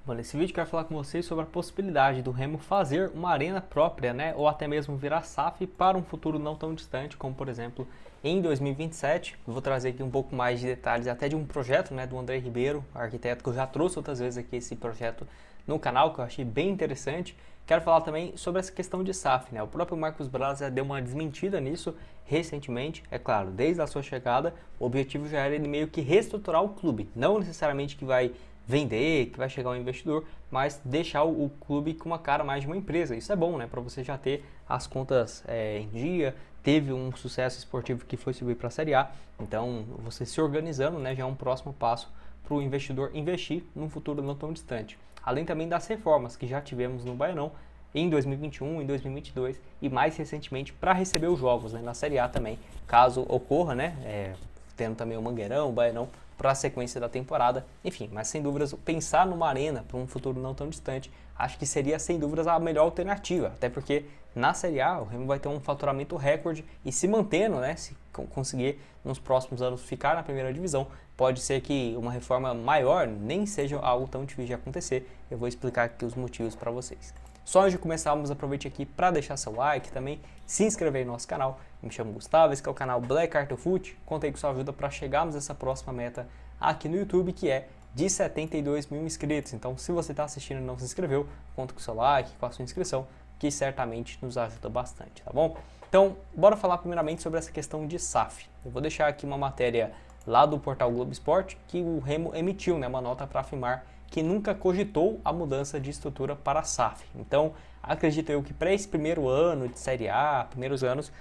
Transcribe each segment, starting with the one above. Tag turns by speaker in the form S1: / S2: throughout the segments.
S1: Bom, nesse vídeo eu quero falar com vocês sobre a possibilidade do Remo fazer uma arena própria, né, ou até mesmo virar SAF para um futuro não tão distante, como por exemplo em 2027. Eu vou trazer aqui um pouco mais de detalhes até de um projeto, né, do André Ribeiro, arquiteto, que eu já trouxe outras vezes aqui esse projeto no canal, que eu achei bem interessante. Quero falar também sobre essa questão de SAF, né? O próprio Marcos Braz já deu uma desmentida nisso recentemente. É claro, desde a sua chegada, o objetivo já era ele meio que reestruturar o clube, não necessariamente que vai vender, que vai chegar um investidor, mas deixar o clube com uma cara mais de uma empresa. Isso é bom, né? Para você já ter as contas em dia, teve um sucesso esportivo que foi subir para a Série A, então você se organizando, né, já é um próximo passo para o investidor investir num futuro não tão distante. Além também das reformas que já tivemos no Baianão em 2021, em 2022 e mais recentemente para receber os jogos, né, na Série A também, caso ocorra, né, tendo também o Mangueirão, o Baianão para a sequência da temporada. Enfim, mas sem dúvidas, pensar numa arena para um futuro não tão distante, acho que seria sem dúvidas a melhor alternativa, até porque na Série A o Remo vai ter um faturamento recorde e se mantendo, né, se conseguir nos próximos anos ficar na primeira divisão, pode ser que uma reforma maior nem seja algo tão difícil de acontecer. Eu vou explicar aqui os motivos para vocês. Só antes de começarmos, aproveite aqui para deixar seu like, também se inscrever no nosso canal. Eu me chamo Gustavo, esse é o canal Black Art of Foot. Contei com sua ajuda para chegarmos a essa próxima meta aqui no YouTube, que é de 72 mil inscritos. Então, se você está assistindo e não se inscreveu, conta com o seu like, com a sua inscrição, que certamente nos ajuda bastante, tá bom? Então, bora falar primeiramente sobre essa questão de SAF. Eu vou deixar aqui uma matéria lá do portal Globo Esporte que o Remo emitiu, né, uma nota para afirmar que nunca cogitou a mudança de estrutura para a SAF. Então, acredito eu que para esse primeiro ano de Série A, primeiros anos,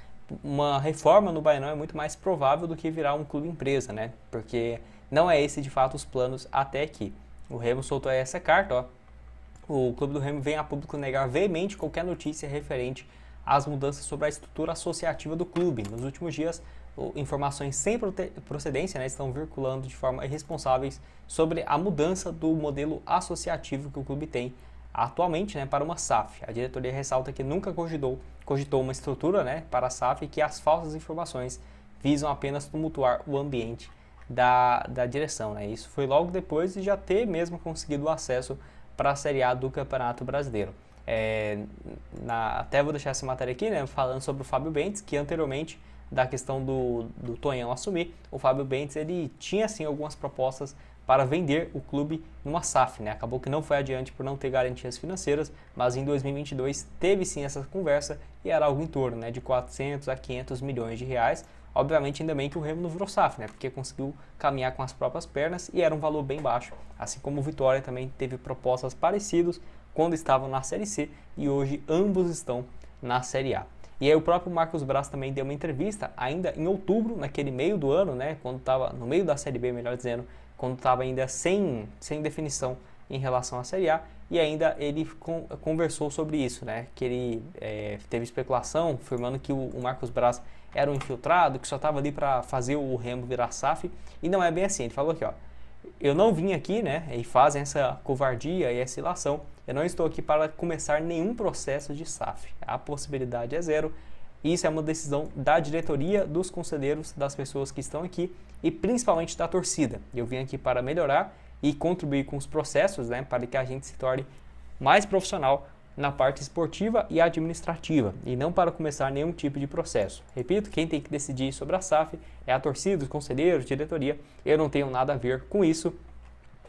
S1: uma reforma no Baianão é muito mais provável do que virar um clube empresa, né? Porque não é esse de fato os planos até aqui. O Remo soltou essa carta, ó. O clube do Remo vem a público negar veemente qualquer notícia referente às mudanças sobre a estrutura associativa do clube. Nos últimos dias, informações sem procedência, né, estão circulando de forma irresponsáveis sobre a mudança do modelo associativo que o clube tem atualmente, né, para uma SAF. A diretoria ressalta que nunca cogitou uma estrutura, né, para a SAF e que as falsas informações visam apenas tumultuar o ambiente da direção. Né. Isso foi logo depois de já ter mesmo conseguido o acesso para a Série A do Campeonato Brasileiro. Até vou deixar essa matéria aqui, né, falando sobre o Fábio Bentes, que anteriormente da questão do Tonhão assumir, o Fábio Bentes ele tinha sim algumas propostas para vender o clube numa SAF, né? Acabou que não foi adiante por não ter garantias financeiras, mas em 2022 teve sim essa conversa e era algo em torno, né, de 400 a 500 milhões de reais. Obviamente ainda bem que o Remo não virou SAF, né, porque conseguiu caminhar com as próprias pernas e era um valor bem baixo, assim como o Vitória também teve propostas parecidas quando estavam na Série C e hoje ambos estão na Série A. E aí o próprio Marcos Braz também deu uma entrevista ainda em outubro, naquele meio do ano, né, quando estava no meio da Série B, melhor dizendo, quando estava ainda sem definição em relação à Série A, e ainda ele conversou sobre isso, né, que ele teve especulação, afirmando que o Marcos Braz era um infiltrado, que só estava ali para fazer o Remo virar SAF, e não é bem assim. Ele falou aqui, ó, eu não vim aqui, né, e fazem essa covardia e essa ilação, eu não estou aqui para começar nenhum processo de SAF. A possibilidade é zero. Isso é uma decisão da diretoria, dos conselheiros, das pessoas que estão aqui e principalmente da torcida. Eu vim aqui para melhorar e contribuir com os processos, né, para que a gente se torne mais profissional na parte esportiva e administrativa e não para começar nenhum tipo de processo. Repito, quem tem que decidir sobre a SAF é a torcida, os conselheiros, diretoria. Eu não tenho nada a ver com isso.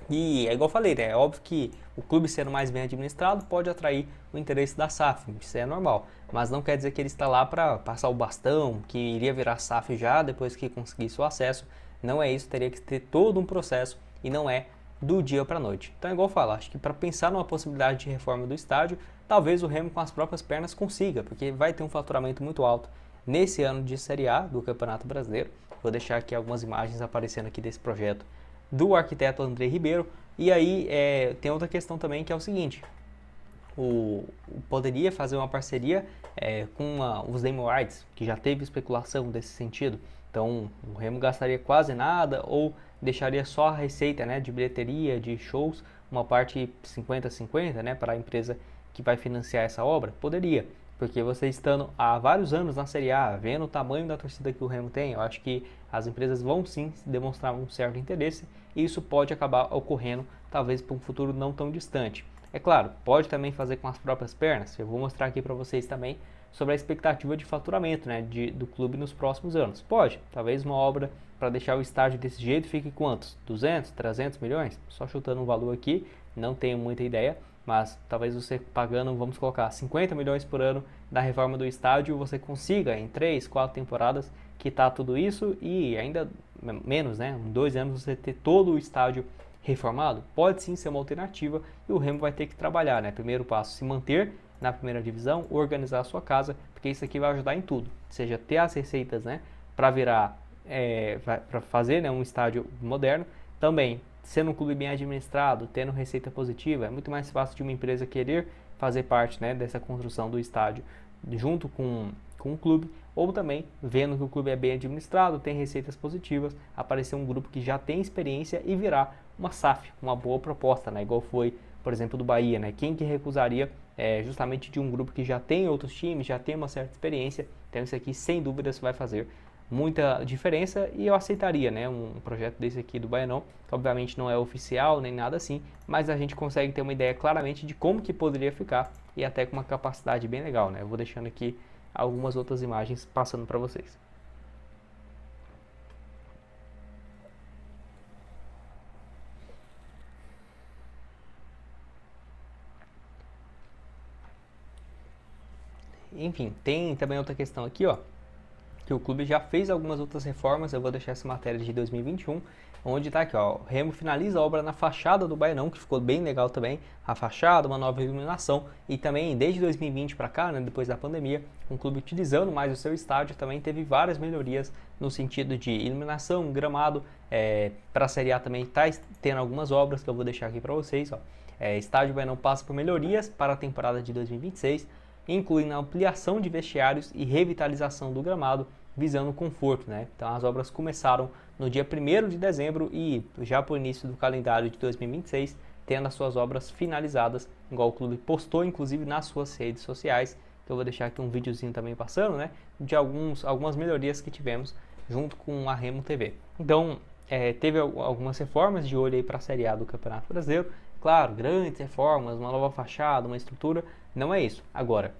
S1: E é igual eu falei, né? É óbvio que o clube sendo mais bem administrado pode atrair o interesse da SAF, isso é normal. Mas não quer dizer que ele está lá para passar o bastão, que iria virar SAF já depois que conseguisse o acesso. Não é isso, teria que ter todo um processo e não é do dia para a noite. Então é igual eu falo, acho que para pensar numa possibilidade de reforma do estádio, talvez o Remo com as próprias pernas consiga, porque vai ter um faturamento muito alto nesse ano de Série A do Campeonato Brasileiro. Vou deixar aqui algumas imagens aparecendo aqui desse projeto do arquiteto André Ribeiro. E aí tem outra questão também, que é o seguinte, poderia fazer uma parceria com os Name Rights, que já teve especulação desse sentido. Então o Remo gastaria quase nada ou deixaria só a receita, né, de bilheteria, de shows, uma parte 50-50, né, para a empresa que vai financiar essa obra? Poderia, porque você estando há vários anos na Série A, vendo o tamanho da torcida que o Remo tem, eu acho que as empresas vão sim demonstrar um certo interesse e isso pode acabar ocorrendo talvez para um futuro não tão distante. É claro, pode também fazer com as próprias pernas. Eu vou mostrar aqui para vocês também sobre a expectativa de faturamento, né, do clube nos próximos anos. Pode, talvez uma obra para deixar o estádio desse jeito fique quantos? 200, 300 milhões? Só chutando um valor aqui, não tenho muita ideia, mas talvez você pagando, vamos colocar, 50 milhões por ano da reforma do estádio, você consiga em 3, 4 temporadas quitar tudo isso e ainda menos, né, em 2 anos você ter todo o estádio reformado. Pode sim ser uma alternativa e o Remo vai ter que trabalhar, né? Primeiro passo, se manter na primeira divisão, organizar a sua casa, porque isso aqui vai ajudar em tudo, seja ter as receitas, né, para virar, para fazer, né, um estádio moderno, também sendo um clube bem administrado, tendo receita positiva, é muito mais fácil de uma empresa querer fazer parte, né, dessa construção do estádio junto com o clube, ou também vendo que o clube é bem administrado, tem receitas positivas, aparecer um grupo que já tem experiência e virar uma SAF, uma boa proposta, né, igual foi, por exemplo, do Bahia, né, quem que recusaria justamente de um grupo que já tem outros times, já tem uma certa experiência, então isso aqui sem dúvidas vai fazer muita diferença e eu aceitaria, né, um projeto desse aqui do Baianão, que obviamente não é oficial nem nada assim, mas a gente consegue ter uma ideia claramente de como que poderia ficar e até com uma capacidade bem legal, né, eu vou deixando aqui algumas outras imagens passando para vocês. Enfim, tem também outra questão aqui, ó, que o clube já fez algumas outras reformas, eu vou deixar essa matéria de 2021, onde está aqui, ó, o Remo finaliza a obra na fachada do Baianão, que ficou bem legal também, a fachada, uma nova iluminação, e também desde 2020 para cá, né, depois da pandemia, o clube utilizando mais o seu estádio também teve várias melhorias no sentido de iluminação, gramado, para a Série A também está tendo algumas obras que eu vou deixar aqui para vocês, ó. Estádio Baianão passa por melhorias para a temporada de 2026, incluindo a ampliação de vestiários e revitalização do gramado, visando o conforto, né? Então as obras começaram no dia 1º de dezembro e já para o início do calendário de 2026, tendo as suas obras finalizadas, igual o clube postou inclusive nas suas redes sociais, que eu vou deixar aqui um videozinho também passando, né? De algumas melhorias que tivemos junto com a Remo TV. Então, teve algumas reformas de olho aí para a Série A do Campeonato Brasileiro. Claro, grandes reformas, uma nova fachada, uma estrutura, não é isso. Agora,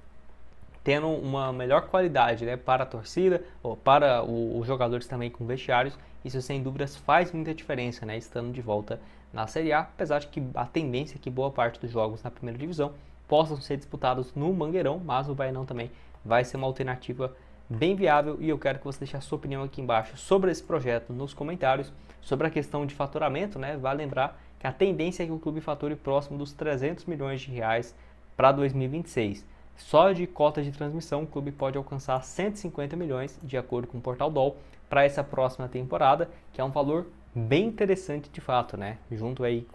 S1: tendo uma melhor qualidade, né, para a torcida, ou para os jogadores também com vestiários, isso sem dúvidas faz muita diferença, né, estando de volta na Série A, apesar de que a tendência é que boa parte dos jogos na primeira divisão possam ser disputados no Mangueirão, mas o Baianão também vai ser uma alternativa bem viável e eu quero que você deixe a sua opinião aqui embaixo sobre esse projeto nos comentários, sobre a questão de faturamento, né, vale lembrar que a tendência é que o clube fature próximo dos 300 milhões de reais para 2026. Só de cota de transmissão, o clube pode alcançar 150 milhões, de acordo com o Portal DOL, para essa próxima temporada, que é um valor bem interessante de fato, né? Junto aí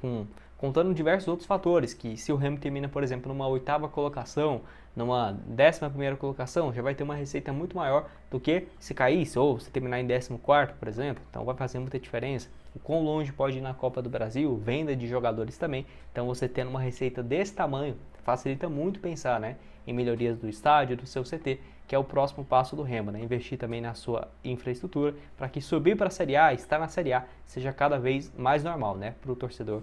S1: contando diversos outros fatores, que se o Remo termina, por exemplo, numa 8ª colocação, numa 11ª colocação, já vai ter uma receita muito maior do que se caísse, ou se terminar em 14º, por exemplo, então vai fazer muita diferença. O quão longe pode ir na Copa do Brasil, venda de jogadores também, então você tendo uma receita desse tamanho, facilita muito pensar, né, em melhorias do estádio, do seu CT, que é o próximo passo do Remo, né? Investir também na sua infraestrutura, para que subir para a Série A, estar na Série A, seja cada vez mais normal, né, para o torcedor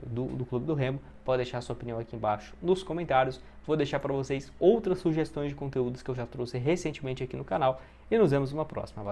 S1: do Clube do Remo. Pode deixar a sua opinião aqui embaixo nos comentários. Vou deixar para vocês outras sugestões de conteúdos que eu já trouxe recentemente aqui no canal e nos vemos numa próxima.